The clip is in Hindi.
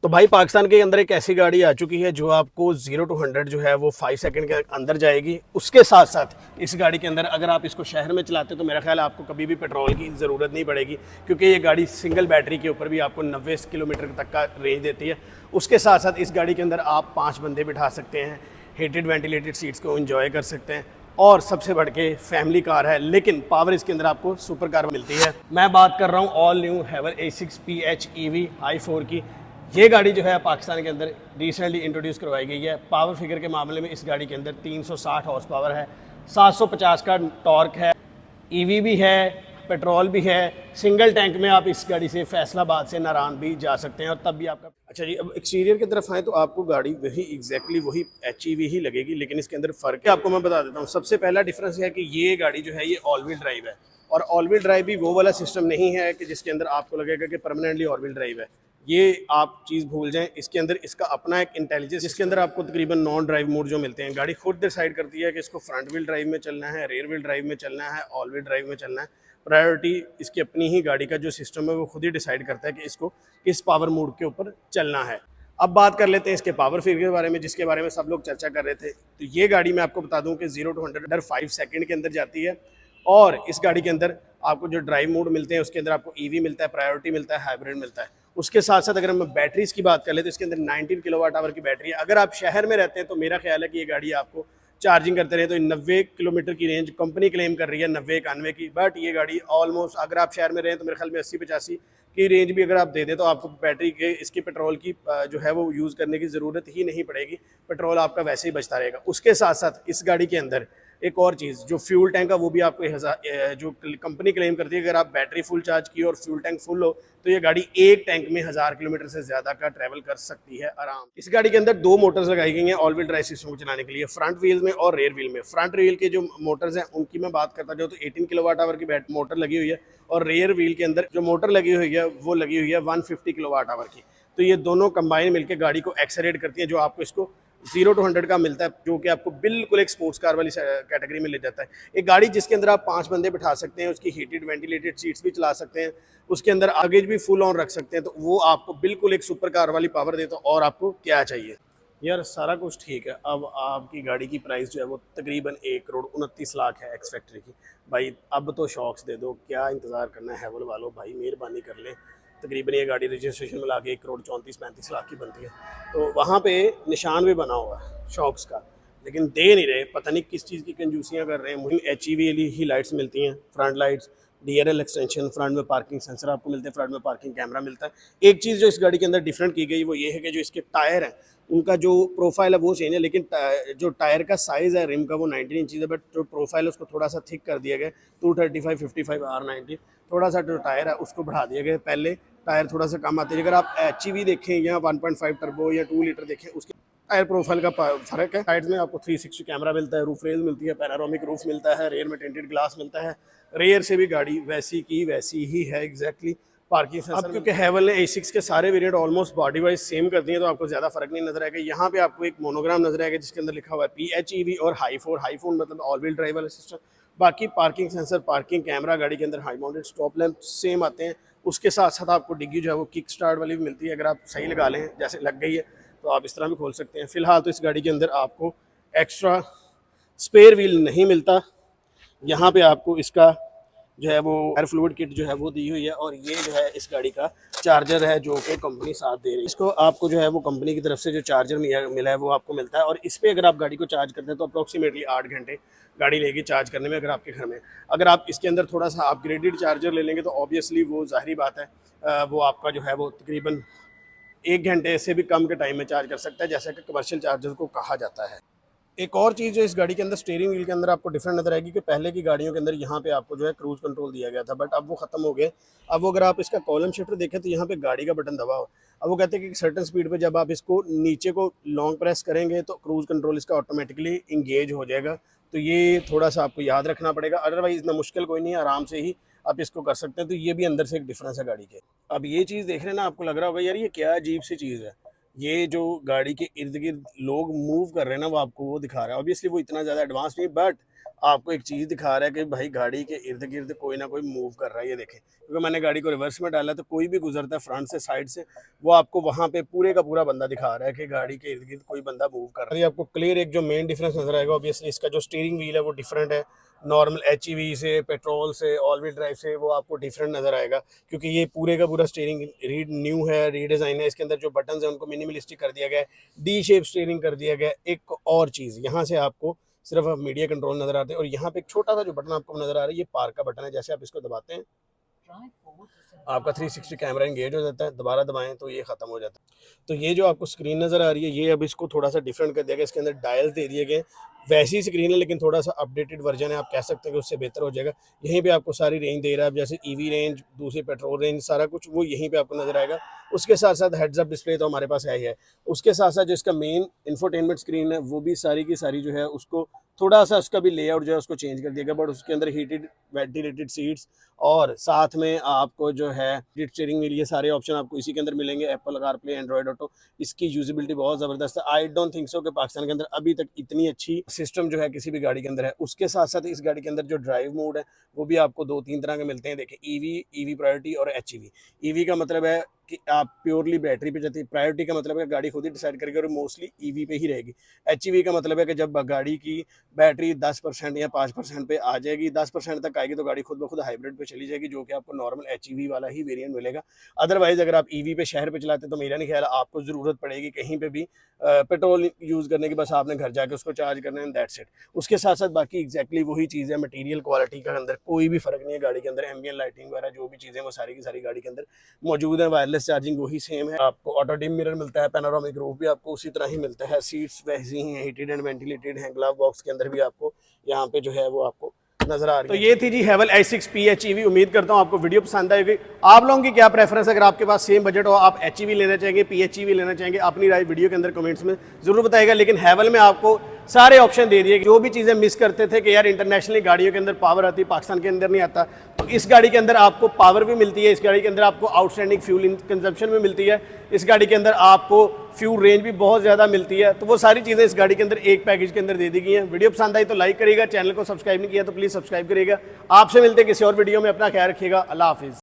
तो भाई पाकिस्तान के अंदर एक ऐसी गाड़ी आ चुकी है जो आपको 0 to 100 जो है वो 5 सेकंड के अंदर जाएगी। उसके साथ साथ इस गाड़ी के अंदर अगर आप इसको शहर में चलाते तो मेरा ख्याल है आपको कभी भी पेट्रोल की ज़रूरत नहीं पड़ेगी, क्योंकि ये गाड़ी सिंगल बैटरी के ऊपर भी आपको 90 किलोमीटर तक का रेंज देती है। उसके साथ साथ इस गाड़ी के अंदर आप 5 बंदे बिठा सकते हैं, हीटेड वेंटिलेटेड सीट्स को एंजॉय कर सकते हैं, और सबसे बढ़ के फैमिली कार है, लेकिन पावर इसके अंदर आपको सुपर कार मिलती है। मैं बात कर रहा हूँ all new हैवल A6 PHEV i4 की। ये गाड़ी जो है पाकिस्तान के अंदर रिसेंटली इंट्रोड्यूस करवाई गई है। पावर फिगर के मामले में इस गाड़ी के अंदर 360 हॉर्स पावर है, 750 का टॉर्क है, ईवी भी है, पेट्रोल भी है। सिंगल टैंक में आप इस गाड़ी से फैसलाबाद से नारायण भी जा सकते हैं और तब भी आपका। अच्छा जी, अब एक्सटीरियर की तरफ आए तो आपको गाड़ी वही एग्जैक्टली वही HEV ही लगेगी, लेकिन इसके अंदर फ़र्क है आपको मैं बता देता हूँ। सबसे पहला डिफरेंस है कि ये गाड़ी जो है ये ऑल व्हील ड्राइव है, और ऑल व्हील ड्राइव भी वो वाला सिस्टम नहीं है कि जिसके अंदर आपको लगेगा कि परमानेंटली ऑल व्हील ड्राइव है। ये आप चीज़ भूल जाएं। इसके अंदर इसका अपना एक इंटेलिजेंस, जिसके अंदर आपको तकरीबन नॉन ड्राइव मोड जो मिलते हैं, गाड़ी खुद डिसाइड करती है कि इसको फ्रंट व्हील ड्राइव में चलना है, रेयर व्हील ड्राइव में चलना है, ऑल व्हील ड्राइव में चलना है। प्रायोरिटी इसकी अपनी ही गाड़ी का जो सिस्टम है वो खुद ही डिसाइड करता है कि इसको किस पावर मोड के ऊपर चलना है। अब बात कर लेते हैं इसके पावर फिगर के बारे में, जिसके बारे में सब लोग चर्चा कर रहे थे। तो ये गाड़ी मैं आपको बता दूं कि 0 to 100 अंडर 5 सेकंड के अंदर जाती है, और इस गाड़ी के अंदर आपको जो ड्राइव मोड मिलते हैं उसके अंदर आपको ईवी मिलता है, प्रायोरिटी मिलता है, हाइब्रिड मिलता है। उसके साथ साथ अगर हम बैटरीज की बात कर ले तो इसके अंदर 19 किलोवाट आवर की बैटरी है। अगर आप शहर में रहते हैं तो मेरा ख्याल है कि ये गाड़ी आपको चार्जिंग करते रहे तो 90 किलोमीटर की रेंज कंपनी क्लेम कर रही है, 90-91 की। बट ये गाड़ी ऑलमोस्ट, अगर आप शहर में रहें तो मेरे ख्याल में 80-85 की रेंज भी अगर आप दे दें तो आपको बैटरी के इसकी पेट्रोल की जो है वो यूज़ करने की ज़रूरत ही नहीं पड़ेगी। पेट्रोल आपका वैसे ही बचता रहेगा। उसके साथ साथ इस गाड़ी के अंदर एक और चीज़, जो फ्यूल टैंक है वो भी आपको जो कंपनी क्लेम करती है, अगर आप बैटरी फुल चार्ज की और फ्यूल टैंक फुल हो तो ये गाड़ी एक टैंक में 1000 किलोमीटर से ज़्यादा का ट्रैवल कर सकती है आराम। इस गाड़ी के अंदर 2 मोटर्स लगाई गई हैं ऑल व्हील ड्राइव सिस्टम को चलाने के लिए, फ्रंट व्हील में और रेयर व्हील में। फ्रंट व्हील के जो मोटर्स हैं उनकी मैं बात करता जाऊँ तो 18 किलोवाट आवर की मोटर लगी हुई है, और रेयर व्हील के अंदर जो मोटर लगी हुई है वो लगी हुई है 150 किलोवाट आवर की। तो ये दोनों कंबाइन मिलकर गाड़ी को एक्सेलरेट करती है, जो आपको इसको 0 to 100 का मिलता है, जो कि आपको बिल्कुल एक स्पोर्ट्स कार वाली कैटेगरी में ले जाता है। एक गाड़ी जिसके अंदर आप 5 बंदे बिठा सकते हैं, उसकी हीटेड वेंटिलेटेड सीट्स भी चला सकते हैं, उसके अंदर लगेज भी फुल ऑन रख सकते हैं, तो वो आपको बिल्कुल एक सुपर कार वाली पावर देता है। और आपको क्या चाहिए यार, सारा कुछ ठीक है। अब आपकी गाड़ी की प्राइस जो है वो तकरीबन 1,29,00,000 है एक्स फैक्ट्री की। भाई अब तो शौक्स दे दो, क्या इंतज़ार करना है हैवल वालों, भाई मेहरबानी कर लें। तकरीबन ये गाड़ी रजिस्ट्रेशन में लाके 1,34,35,00,000 की बनती है, तो वहाँ पे निशान भी बना हुआ है शौक्स का, लेकिन दे नहीं रहे। पता नहीं किस चीज़ की कंजूसियाँ कर रहे हैं। मुझे HEV ही लाइट्स मिलती हैं, front lights, DRL extension, front में पार्किंग सेंसर आपको मिलते हैं, फ्रंट में पार्किंग कैमरा मिलता है। एक चीज़ जो इस गाड़ी के अंदर डिफरेंट की गई वो ये है कि जो इसके टायर हैं उनका जो प्रोफाइल है वो चेंज है, लेकिन जो टायर का साइज़ है रिम का वो 19 इंचज़ है, बट जो प्रोफाइल है उसको थोड़ा सा थिक कर दिया गया, 235/55 R90। थोड़ा सा जो टायर है उसको बढ़ा दिया गया। पहले टायर थोड़ा सा कम आते हैं। अगर आप HEV देखें या 1.5 टर्बो या 2 लीटर देखें, उसके टायर प्रोफाइल का फ़र्क है। साइड्स में आपको 360 कैमरा मिलता है, रूफ रेल मिलती है, पैनारोमिक रूफ मिलता है, रेयर में टेंटेड ग्लास मिलता है। रेयर से भी गाड़ी वैसी की वैसी ही है एग्जैक्टली। पार्किंग सेंसर, अब क्योंकि हैवल ने A6 के सारे variant almost body wise same कर दिए तो आपको ज़्यादा फर्क नहीं नजर आएगा। यहाँ पे आपको एक मोनोग्राम नजर आएगा जिसके अंदर लिखा हुआ है PHEV और हाई4 मतलब ऑल व्हील ड्राइव वाला सिस्टम। बाकी पार्किंग सेंसर, पार्किंग कैमरा, गाड़ी के अंदर high mounted stop lamp same आते हैं। उसके साथ साथ आपको डिग्गी जो है वो किक स्टार्ट वाली भी मिलती है, अगर आप सही लगा लें, जैसे लग गई है तो आप इस तरह भी खोल सकते हैं। फिलहाल तो इस गाड़ी के अंदर आपको एक्स्ट्रा स्पेयर व्हील नहीं मिलता। यहाँ पे आपको इसका जो है वो एयर फ्लूइड किट जो है वो दी हुई है, और ये जो है इस गाड़ी का चार्जर है जो कि कंपनी साथ दे रही है। इसको आपको जो है वो कंपनी की तरफ से जो चार्जर मिला है वो आपको मिलता है, और इस पर अगर आप गाड़ी को चार्ज करते हैं तो अप्रॉक्सीमेटली 8 घंटे गाड़ी लेगी चार्ज करने में, अगर आपके घर में। अगर आप इसके अंदर थोड़ा सा अपग्रेडेड चार्जर ले लेंगे तो ऑब्वियसली वो ज़ाहिरी बात है वो आपका जो है वो तकरीबन 1 घंटे से भी कम के टाइम में चार्ज कर सकता है, जैसा कि कमर्शियल चार्जर को कहा जाता है। एक और चीज़ जो इस गाड़ी के अंदर स्टीयरिंग व्हील के अंदर आपको डिफरेंट नजर आएगी कि पहले की गाड़ियों के अंदर यहाँ पे आपको जो है क्रूज कंट्रोल दिया गया था, बट अब वो खत्म हो गया। अब वो अगर आप इसका कॉलम शिफ्टर देखें तो यहाँ पे गाड़ी का बटन दबाओ। अब वो कहते हैं कि सर्टेन स्पीड पे जब आप इसको नीचे को लॉन्ग प्रेस करेंगे तो क्रूज कंट्रोल इसका ऑटोमेटिकली इंगेज हो जाएगा। तो ये थोड़ा सा आपको याद रखना पड़ेगा, अदरवाइज इतना मुश्किल कोई नहीं है, आराम से ही आप इसको कर सकते हैं। तो ये भी अंदर से एक डिफरेंस है गाड़ी के। अब ये चीज़ देख रहे हैं ना, आपको लग रहा होगा यार ये क्या अजीब सी चीज़ है, ये जो गाड़ी के इर्द गिर्द लोग मूव कर रहे हैं ना वो आपको वो दिखा रहा है। ऑब्वियसली वो इतना ज़्यादा एडवांस नहीं, बट आपको एक चीज़ दिखा रहा है कि भाई गाड़ी के इर्द गिर्द कोई ना कोई मूव कर रहा है। ये देखें, क्योंकि मैंने गाड़ी को रिवर्स में डाला तो कोई भी गुजरता है फ्रंट से साइड से, वो आपको वहाँ पे पूरे का पूरा बंदा दिखा रहा है कि गाड़ी के इर्द गिर्द कोई बंदा मूव कर रहा है। ये आपको क्लियर एक जो मेन डिफरेंस नजर आएगा, ऑब्वियसली इसका जो स्टीयरिंग व्हील है वो डिफरेंट है। नॉर्मल HEV से, पेट्रोल से, ऑल व्हील ड्राइव से वो आपको डिफरेंट नज़र आएगा, क्योंकि ये पूरे का पूरा स्टीयरिंग रीड न्यू है, रीडिज़ाइन है। इसके अंदर जो बटन्स हैं उनको मिनिमलिस्टिक कर दिया गया है, डी शेप स्टीयरिंग कर दिया गया है। एक और चीज़ यहाँ से आपको सिर्फ मीडिया कंट्रोल नज़र आते हैं, और यहाँ पे एक छोटा सा जो बटन आपको नज़र आ रहा है ये पार्क का बटन है। जैसे आप इसको दबाते हैं आपका 360 कैमरा इंगेज हो जाता है, दोबारा दबाएं तो ये ख़त्म हो जाता है। तो ये जो आपको स्क्रीन नज़र आ रही है ये अब इसको थोड़ा सा डिफरेंट कर दिया गया, इसके अंदर डायल्स दे दिए गए। वैसी स्क्रीन है लेकिन थोड़ा सा अपडेटेड वर्जन है, आप कह सकते हैं कि उससे बेहतर हो जाएगा। यहीं पे आपको सारी रेंज दे रहा है, जैसे EV रेंज, दूसरी पेट्रोल रेंज, सारा कुछ वो यहीं पे आपको नज़र आएगा। उसके साथ साथ हेड्स अप डिस्प्ले तो हमारे पास है ही है। उसके साथ साथ जो इसका मेन इंफोटेनमेंट स्क्रीन है वो भी सारी की सारी जो है उसको थोड़ा सा उसका भी लेआउट जो है उसको चेंज कर दिया गया, बट उसके अंदर हीटेड वेंटिलेटेड सीट्स और साथ में आपको जो है स्टीयरिंग व्हील, ये सारे ऑप्शन आपको इसी के अंदर मिलेंगे। एप्पल कारप्ले, एंड्रॉयड ऑटो, इसकी यूजिबिलिटी बहुत ज़बरदस्त है। आई डोंट थिंक सो कि पाकिस्तान के अंदर अभी तक इतनी अच्छी सिस्टम जो है किसी भी गाड़ी के अंदर है। उसके साथ साथ इस गाड़ी के अंदर जो ड्राइव मोड है वो भी आपको 2-3 तरह के मिलते हैं। देखिए, EV प्रायोरिटी और HEV। EV का मतलब है कि आप प्योरली बैटरी पे जाती है, प्रायोरिटी का मतलब है कि गाड़ी खुद ही डिसाइड करेगी और मोस्टली EV पे ही रहेगी। HEV का मतलब है कि जब गाड़ी की बैटरी 10% या 5% पे आ जाएगी, 10% तक आएगी तो गाड़ी खुद ब खुद हाइब्रिड पे चली जाएगी, जो कि आपको नॉर्मल HEV वाला ही वेरिएंट मिलेगा। अदरवाइज अगर आप EV पे शहर पे चलाते तो मेरा नहीं ख्याल आपको ज़रूरत पड़ेगी कहीं पे भी पेट्रोल यूज़ करने की, बस आपने घर जाके उसको चार्ज करना है, दैट्स इट। उसके साथ साथ बाकी एग्जैक्टली वही चीज़ है, मटेरियल क्वालिटी का अंदर कोई भी फ़र्क नहीं है गाड़ी के अंदर। एम्बिएंट लाइटिंग वगैरह जो भी चीज़ें वो सारी की सारी गाड़ी के अंदर मौजूद है। वायरलेस चार्जिंग वही सेम है, आपको ऑटो डिम मिरर मिलता है, पैनोरामिक रूफ भी आपको उसी तरह ही मिलता है, सीट्स वैसी ही हैं, हीटेड एंड वेंटिलेटेड हैं। ग्लव बॉक्स के अंदर भी आपको यहाँ पे जो है वो आपको नजर आ रही है। तो ये थी जी हेवल i6 PHEV। उम्मीद करता हूँ आपको वीडियो पसंद आएगी। आप लोगों की क्या प्रेफरेंस है, अगर आपके पास सेम बजट हो, आप HEV लेना चाहेंगे, PHEV लेना चाहेंगे, अपनी राय वीडियो के अंदर कमेंट्स में जरूर बताएगा। लेकिन हेवल में आपको सारे ऑप्शन दे दिए, जो भी चीज़ें मिस करते थे कि यार इंटरनेशनली गाड़ियों के अंदर पावर आती है, पाकिस्तान के अंदर नहीं आता, तो इस गाड़ी के अंदर आपको पावर भी मिलती है। इस गाड़ी के अंदर आपको आउटस्टैंडिंग फ्यूल कंजप्शन भी मिलती है। इस गाड़ी के अंदर आपको फ्यूल रेंज भी बहुत ज़्यादा मिलती है। तो वो सारी चीज़ें इस गाड़ी के अंदर एक पैकेज के अंदर दे दी गई हैं। वीडियो पसंद आई तो लाइक करिएगा, चैनल को सब्सक्राइब नहीं किया तो प्लीज़ सब्सक्राइब करिएगा। आपसे मिलते हैं किसी और वीडियो में, अपना ख्याल रखिएगा। अल्लाह हाफिज़।